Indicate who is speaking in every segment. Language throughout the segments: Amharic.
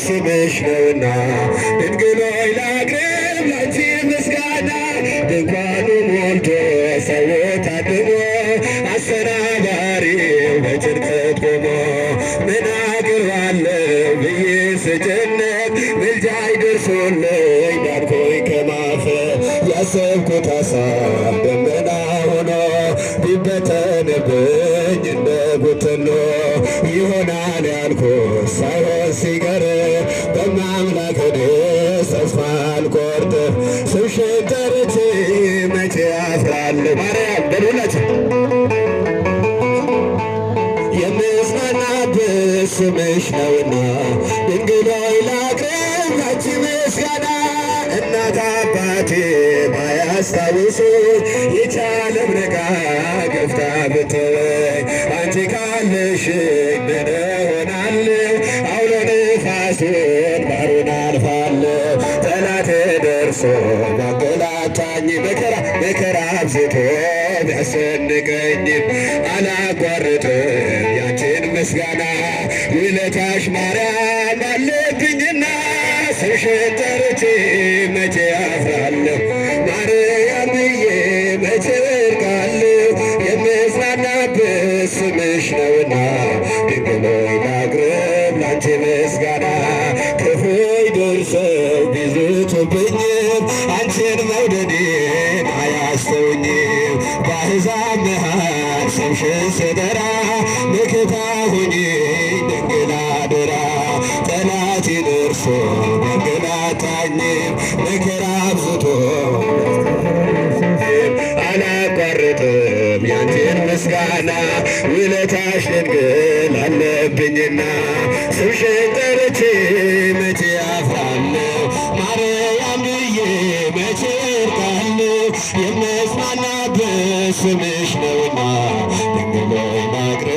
Speaker 1: ስምሽ ነውና ድንግል ሆይ ላቅርብ ላንቺ ምስጋና። ድንኳኑ ሞልቶ ሰው ታድሞ አሰናባሪው በጭንቀት ቆሞ ምን አቅርባለሁ ብዬ ስጨነቅ ምልጃሽ ደርሶልኝ ዳንኩኝ ከማፈር። ያሰብኩት ሐሳብ ደመና ሆኖ ቢበተንብኝ እንደ ጉትሎ ይሆናል ያልኩት ሳይሆን ሲቀር በማምላክ እኔስ ተስፋ አልቆርጥም። ስምሽን ጠርቼ መቼ አፍራለሁ ማርያም በሉላችሁ የምጽናናበት ስምሽ ነውና ድንግል ሆይ ላቅርብ ላንቺ ምስጋና። እናት አባቴ ባያስታውሱኝ የቻለም ርቃ ገፍታ ብትወኝ አንቺ ካለሽኝ ምን እሆናለሁ? አውሎ ነፋሱን ባሩን አልፋለሁ። ጠላቴ ደርሶ ባንገላታኝ መከራ አብዝቶ ቢያስጨንቀኝም አላቋርጥም ያንቺን ምስጋና። ውለታሽ ማርያም አለብኝና ስምሽን ጠርቼ መቼ አፍራለሁ? ማርያም ብዬ መቼ እርቃለሁ? የምጽናናበት ስምሽ ነውና ድንግል ሆይ ላቅርብ ላንቺ ምስጋና። ክፉይ ደርሰው ቢዝቱብኝም አንቺን መውደዴን አያስተውኝም። በአሕዛብ መሃል ስምሽን ስጠራ መከታ ሁኚኝ ድንግል አደራ። ጠላቴ ደርሶ ቢያንገላታኝም መከራ አብዝቶ አላቋርጥም ያንቺን ምስጋና። ውለታሽ ድንግል አለብኝና ስምሽን ጠርቼ መቼ አፍራለሁ? ማርያም ብዬ መቼ እርቃለሁ? የምጽናናበት ስምሽ ነውና ድንግል ሆይ ላቅርብ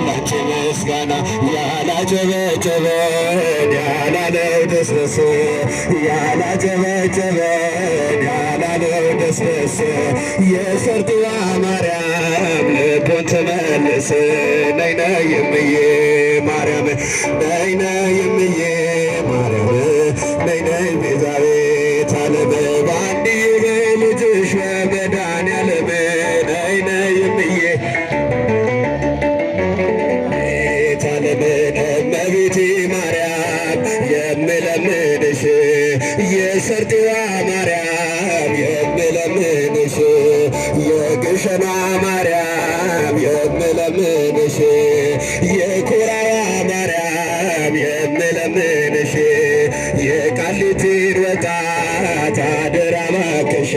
Speaker 1: ላንቺ ምስጋና። ያላጨበጨበን ያላለው ደስደስ ያላጨበጨበን ያላለው ደስደስ የሰርጥዋ ማርያም ልቦን ትመልስ። ነይ ነይ እምዬ ማርያም ነይ ነይ እምዬ ማርያም ነይ ነይ ቤዛዊተ ዓለም በአንድዬ በልጅሽ በመድኃኒዓለም ነይ ነይ እምዬ እመቤቴ ማርያም የምለምንሽ የሰርጥዋ ማርያም የምለምንሽ የግሸኗ ማርያም የምለምንሽ የኩራዋ ማርያም የምለምንሽ የቃሊቲን ወጣት አደራ እባክሽ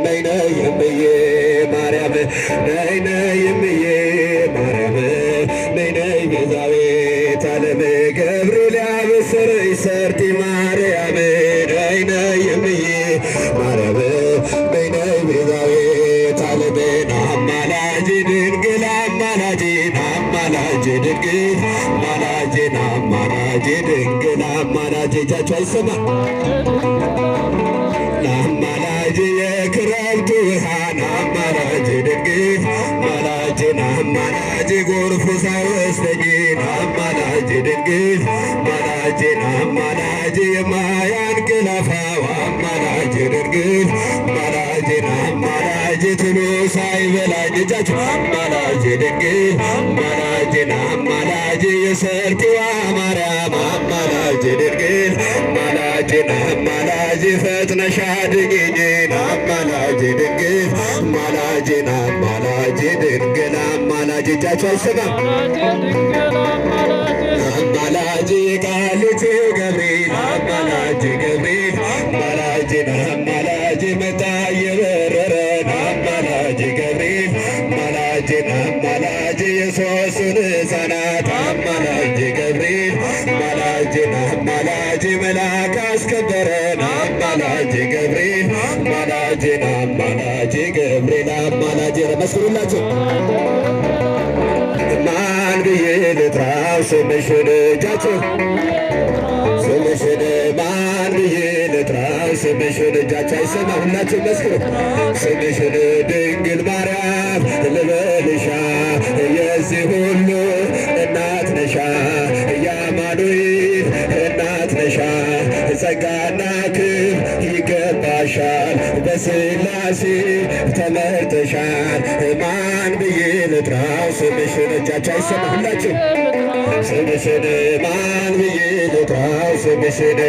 Speaker 1: ነይ ነይ እምዬ ማርያም ነይ ነይ እምዬ ማርያም ነይ ነይ ቤዛዊተ ዓለም ገብርኤል ያበሰረኝ ሰርጢ ማርያም ነይ ነይ እምዬ ማርያም ነይ ነይ ቤዛዊተ ዓለም አማላጅ ድንግል አማላጅ አማላጅ ድንግል አማላጅ ድንግል አማላጅ እጃችሁ አይሰማ አማላጅ የክረምቱ ውሃን አማላጅ ድንግል አማላጅ ጎርፉ ሳይወስደኝ አማላጅ ድንግል አማላጅ የማያንቀላፋው አማላጅ ድንግል አማላጅ ትሉ ሳይበላኝ እጃችሁ አማላጅ ድንግል አማላጅ የሰርጥዋ ማርያም አማላጅ ድንግል አማላጅ ፈጥነሽ አድኝኝ አማላጅ ድንግል አማላጅ ድንግል አማላጅ እጃችሁ አይሰማም አማላጅ ቃልቱ ገብርኤል አማላጅ ገብርኤል አማላጅ መጣ የበረረን አማላጅ ገብርኤል አማላጅ የሦስቱን ሕፃናት አማላጅ ገብርኤል አማላጅ መልአክ አስከበረን አማላጅ ገብርኤል አማላጅ ገብርኤል አማላጅ መስክሩላችሁ ማን ብዬ ልጥራው ስምሽን እጃችሁ ስምሽን ማን ብዬ ልጥራው ስምሽን እጃችሁ አይሰማ ሁላችሁ መስክሩ ስምሽን ድንግል ማርያም ልበልሻ የዚህ ሁሉ እናት ነሻ የአማኑኤል ጸጋና ክብር ይገባሻል፣ በሥላሴ ተመርተሻል። ማን ብዬ ልጥራው ስምሽን? እጃችሁ አይሰማ ሁላችሁ ስምሽን ማን ብዬ ልጥራው ስምሽን?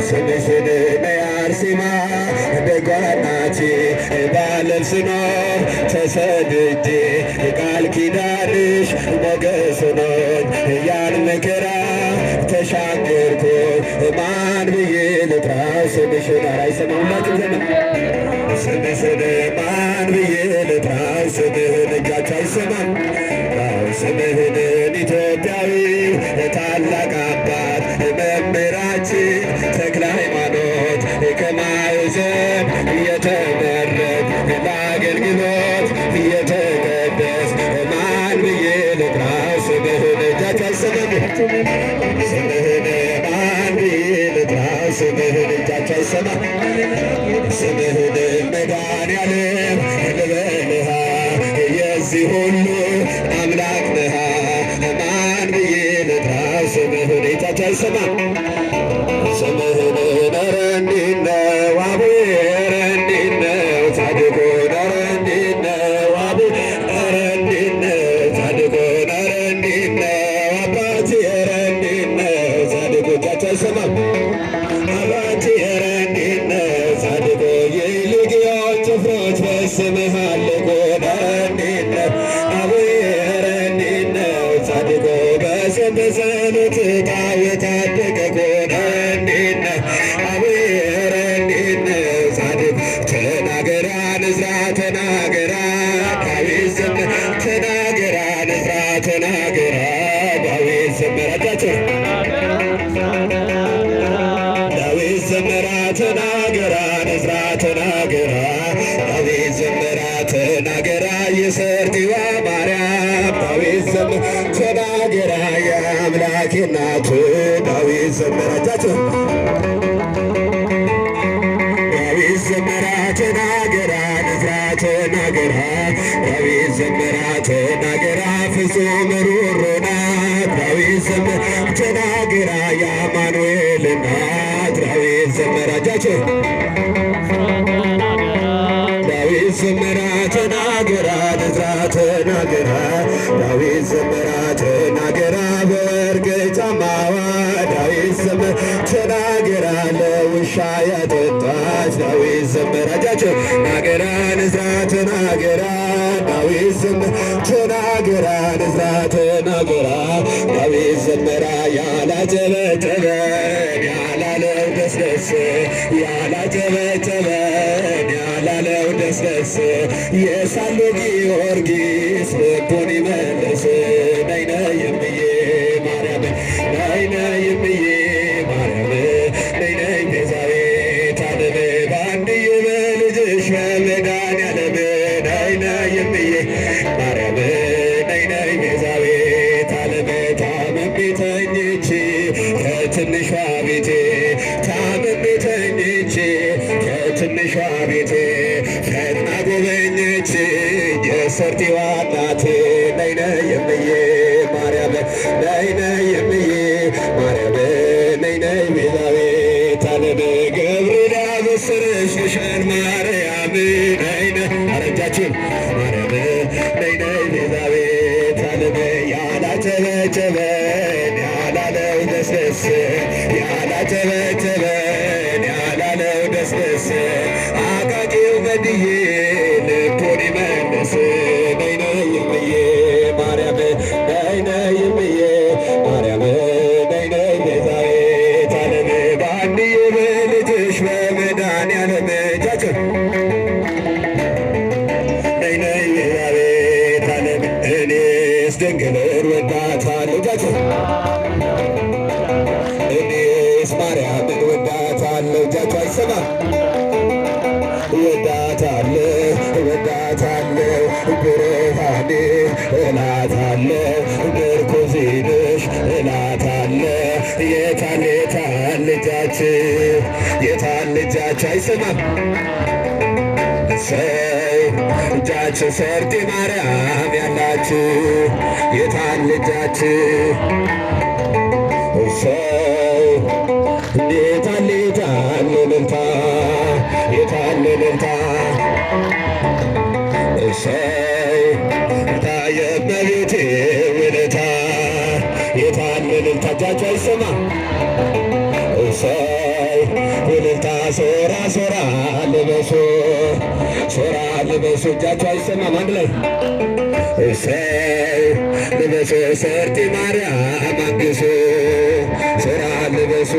Speaker 1: ስምሽን አርሴማ ደጓ እናቴ ባለም ስኖር ተሰድጄ ቃል ኪዳንሽ ሞገስ ሆኖኝ ያን መከራ ተሻገርኩኝ። ማን ብዬ ልጥራው ስምሽን? ኧረ አይሰማም ሁላችሁ ዘመን ስምሽን ማን ብዬ ልጥራው ስምህን? እጃችሁ አይሰማም ስምህን ኢትዮጵያዊ ታላቅ አባት መምህራችን ተክለ ሃይማኖት ከማዕዘን የተመረጥ ለአገልግሎት የተቀደስ ማን ብዬ ልጥራው ስምህን? እጃችሁ አይሰማም ስምህን ማን ብዬ ልጥራው ስምህን? እጃችሁ አይሰማም ስምህን መድኃኔዓለም ልበልሃ የዚህ ሁሉ አምላክ ነሃ። ማን ብዬ ልጥራው ስምህን? እጃችሁ አይሰማም ስምህን ኧረ እንዴት ነው አቡዬ ኧረ እንዴት ነው ጻድቁ ኧረ እንዴት ነው አቡዬ ኧረ እንዴት ነው ጻድቁ ኧረ እንዴት ነው አባቴ ኧረ እንዴት ነው ጻድቁ? እጃችሁ አይሰማም አባቴ ኧረ እንዴት ነው ጻድቁ? የልግያው ጭፍሮች በስምህ አለቁ ኧረ እንዴት ነው አቡዬ ኧረ እንዴት ነው ጻድቁ? በጾም በጸሎት ጣዖት አደቀቁ ኧረ እንዴት ነው አቡዬ ኧረ እንዴት ነው ጻድቁ? ተናገራ ንዝራ ተናገራ ዳዊት ዘመረ ተናገራ ንዝራ ተናገራ ዳዊት ዘመረ እጃችሁ ዳዊት ዘመራ ተናገራ ንዝራ ተናገራ ዳዊት ዘመራ ተናገራ የሰርቲዋ ማርያም ዳዊት ዘመራ ተናገራ የአምላኬ እናቱ ዳዊት ዘመራ እጃችሁ ዳዊት ዘመራ ተናገራ ንዝራ ተናገራ ዳዊት ዘመራ ተናገራ ፍጹም ሩሩ ናት ዳዊት ዘመራ ተናገራ የአማኑኤል እናት ዳዊት ዘመራ እጃችሁ ዳዊት ዘመራ ተናገራ ንዝራ ተናገራ ዳዊት ዘመራ ተናገራ በወርቅ ጫማዋ ዳዊት ዘመራ ተናገራ ለውሻ ያጠጣች ዳዊት ዘመራ እጃችሁ ናገራ ንዝራ ተናገራ ዳዊት ዘመራ ተናገራ ንዝራ ተናገራ ዳዊት ዘመራ ያላጨበጨበን ያላለው ደስደስ ያላጨበጨበን ያላለው ደስደስ የሳሉ ጊዮርጊስ ልቡን ይመልስ ነይ ነይ እምዬ ማርያም ነይ ነይ እምዬ ማርያም ነይ ነይ ቤዛዊተ ዓለም በአንድዬ በልጅሽ በመድኃኔዓለም ነይ ነይ እምዬ ማርያም ነይ ነይ ቤዛዊተ ዓለም ታምሜ ተኝቼ ከትንሿ ቤቴ ታምሜ ተኝቼ ከትንሿ ቤቴ ፈጥና ጎበኘች የሰርቲዋ እናቴ ነይ ነይ እምዬ ማርያም ነይ ነይ እምዬ ማርያም ነይ ነይ ቤዛዊተ ዓለም ገብርኤል አበሰረሽ ግሸን ማርያም ነይ ነይ አረጃችን ማርያም ነይ ነይ ቤዛዊተ ዓለም ያላጨበጨበን ያላለው ደስደስ ያላጨበጨበን ያላለው ደስደስ አቃቂው በድዬ ልቡን ይመልስ ነይ ነይ እምዬ ማርያም ነይ ነይ እምዬ ማርያም ነይ ነይ ቤዛዊተ ዓለም በአንድዬ በልጅሽ በመድኃኔዓለም እጃችሁ ነይ ነይ ቤዛዊተ ዓለም እኔስ ድንግልን ወዳታለሁ እጃችሁ እኔስ ማርያምን ወዳታለሁ እጃችሁ አይሰማም ወዳታለሁ ወዳታለሁ ብርሃኔ እላታለሁ ምርኩዜ ነሽ እላታለሁ የታል የታል ልጃችሁ የታል ልጃችሁ አይሰማም ሰው እጃችሁ ሰርጤ ማርያም ያላችሁ የታል ልጃችሁ ሰው የታለ የታለ እልልታ የታለ እልልታ እሰይ ታየ እመቤቴ ውለታ የታለ እልልታ እጃችሁ አይሰማ እሰይ እልልታ ሶራ ሶራ ልበሱ ሶራ ልበሱ እጃችሁ አይሰማም አንድ ላይ እሰይ ልበሱ ሰርጢ ማርያም አንግሱ ሶራ ልበሱ